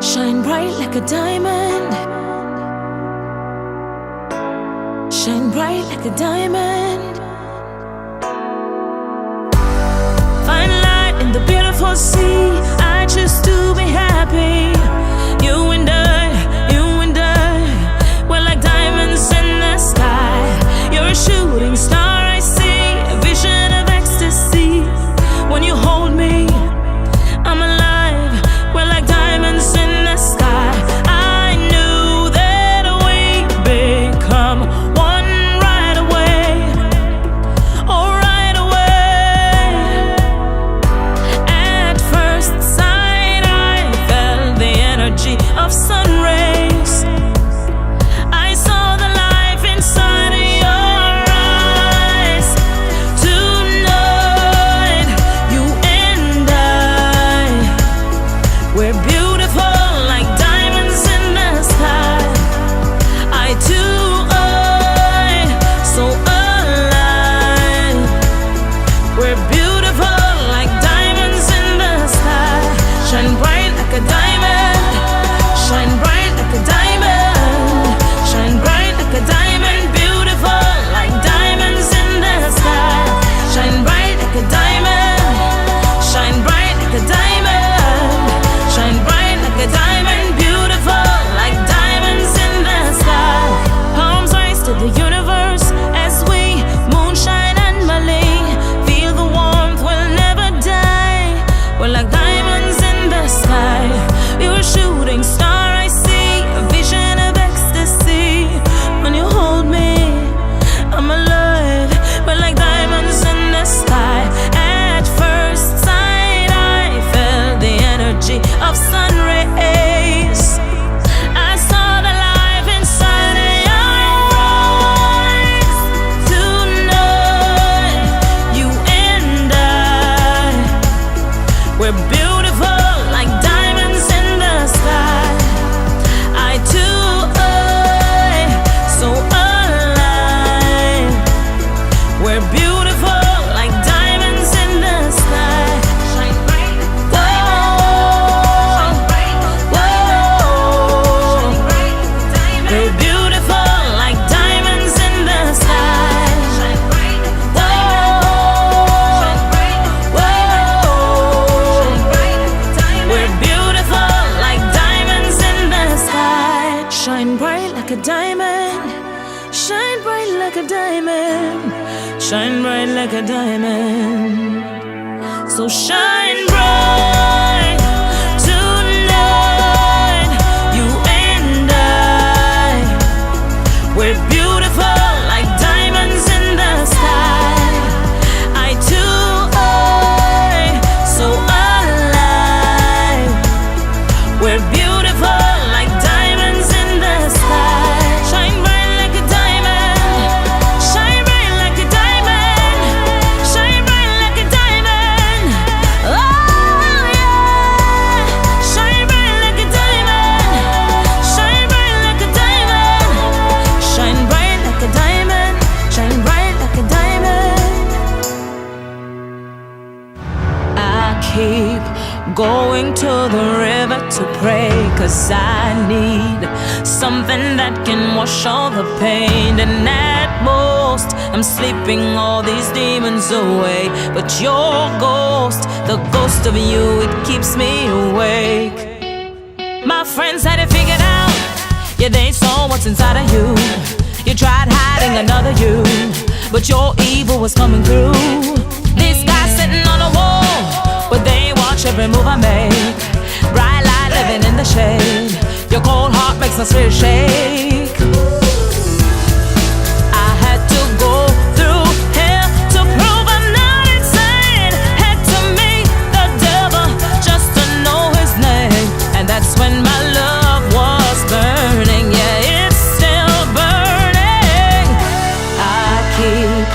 Shine bright like a diamond. Shine bright like a diamond. Find light in the beautiful sea. I choose to be happy. You and I, we're like diamonds in the sky. You're a shooting star, I see, a vision of ecstasy. When you hold me, I'm alive. We're like diamonds in the sky. I knew that we'd become one right away. Oh, right away. At first sight, I felt the energy of sun rays. I saw the life inside of your eyes. Tonight, you and I, we're beautiful like diamonds in the sky. Eye to eye, so alive. We're beautiful like diamonds in the sky. Shine bright like a diamond. Shine bright like a diamond. Shine bright like a diamond. Beautiful like diamonds in the sky. Shine bright like a diamond. Shine bright like a diamond. Shine bright like a diamond. Beautiful like diamonds in the sky. Palms rise to the universe as we moonshine and Malay. Feel the warmth, we'll never die. We're like diamonds in the sky. You're a shooting star, I see, a vision of ecstasy. When you hold me, I'm alive. We're like diamonds in the sky. At first sight, I felt the energy of sun rays. I saw the life inside of your eyes. Tonight, you and I, we're beautiful like diamonds in the sky. Eye to eye, so alive. We're beautiful like diamonds in the sky. Shine bright like a diamond. Shine bright like a diamond. We're beautiful like diamonds in the sky. Shine bright like a diamond. Shine bright like a diamond. We're beautiful like diamonds in the sky. Shine bright like a diamond. Shine bright like a diamond. Shine bright like a diamond. So shine bright tonight, you and I. We're beautiful like diamonds in the sky. Eye to eye, so alive. We're beautiful like diamonds in the sky. Shine bright like a diamond. Shine bright like a diamond. Shine bright like a diamond. Oh yeah. Shine bright like a diamond. Shine bright like a diamond. Shine bright like a diamond. Shine bright like a diamond. I keep going to the river to pray, 'cause I need something that can wash all the pain. And at most, I'm sleeping all these demons away. But your ghost, the ghost of you, it keeps me awake. My friends had it figured out. Yeah, they saw what's inside of you. You tried hiding another you, but your evil was coming through. These guys sitting on a wall, but they watch every move I make. Bright light living in the shade. Your cold heart makes my spirit shake. I had to go through hell to prove I'm not insane. Had to meet the devil just to know his name. And that's when my love was burning. Yeah, it's still burning. I keep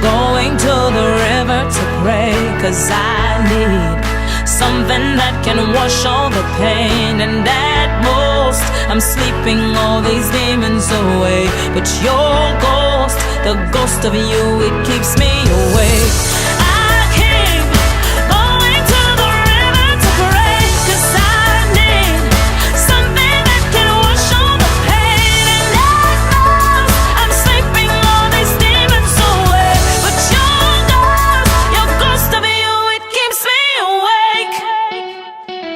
going to the river to pray, 'cause I need something that can wash all the pain. And at most, I'm sleeping all these demons away. But your ghost, the ghost of you, it keeps me awake. I keep going to the river to pray, 'cause I need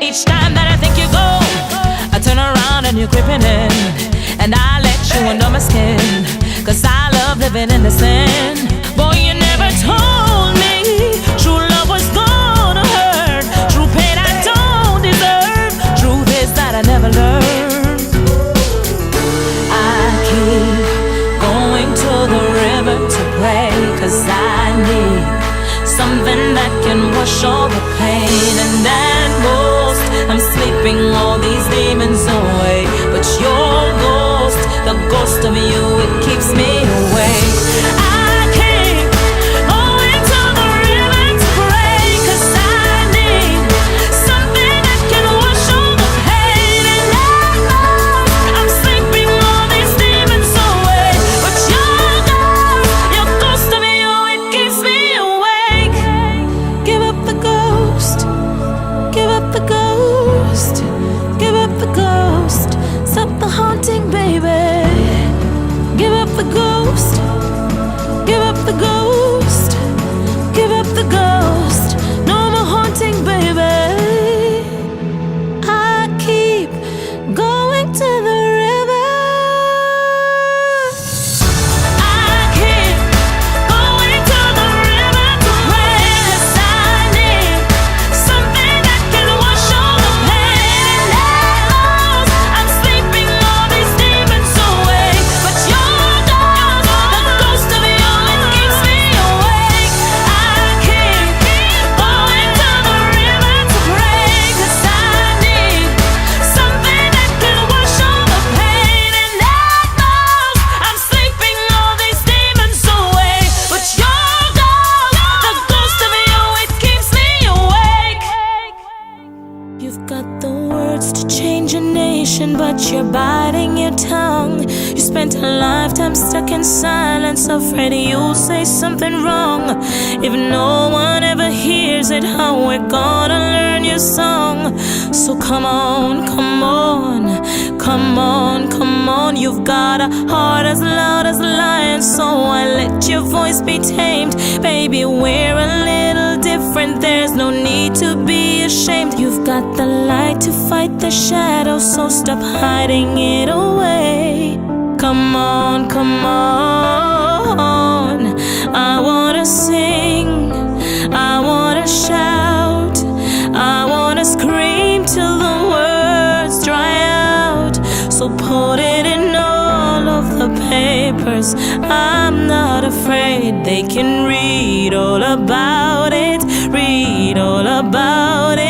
Each time that I think you go, I turn around and you're creeping in, and I let you under my skin, 'cause I love living in the sin. Boy, you never told me true love was gonna hurt. True pain I don't deserve. Truth is that I never learned. I keep going to the river to pray, 'cause I need something that can wash all the pain. And at most, I'm sleeping all these demons away, but your ghost, the ghost of you, it keeps me awake. I keep going to the river to pray, 'cause I need something that can wash all the pain. And at most, I'm sleeping all these demons away, but your ghost of you, it keeps me awake. Give up the ghost, give up the ghost, give up the ghost. Stop the haunting, baby. Give up the ghost, give up the ghost, give up the ghost. No more haunting, baby. I keep going to the river. I keep going to the river to pray, 'cause I need something that can wash all the pain. And at most, I'm sleeping all these demons away, but your ghost, the ghost of you, it keeps me awake. I keep going to the river to pray, 'cause I need something that can wash all the pain. And at most, I'm sleeping all these demons away, but your ghost, the ghost of you, it keeps me awake. You've got the words to change a nation, but you're biting your tongue. You spent a lifetime stuck in silence, afraid you'll say something wrong. If no one ever hears it, how we're gonna learn your song? So come on, come on, come on, come on. You've got a heart as loud as a lion, so I let your voice be tamed. Baby, we're a little different, there's no need to be ashamed. You've got the light to fight the shadows, so stop hiding it away. Come on, come on. I wanna sing, I wanna shout, I wanna scream till the words dry out. So put it in all of the papers. I'm not afraid, they can read all about it, read all about it.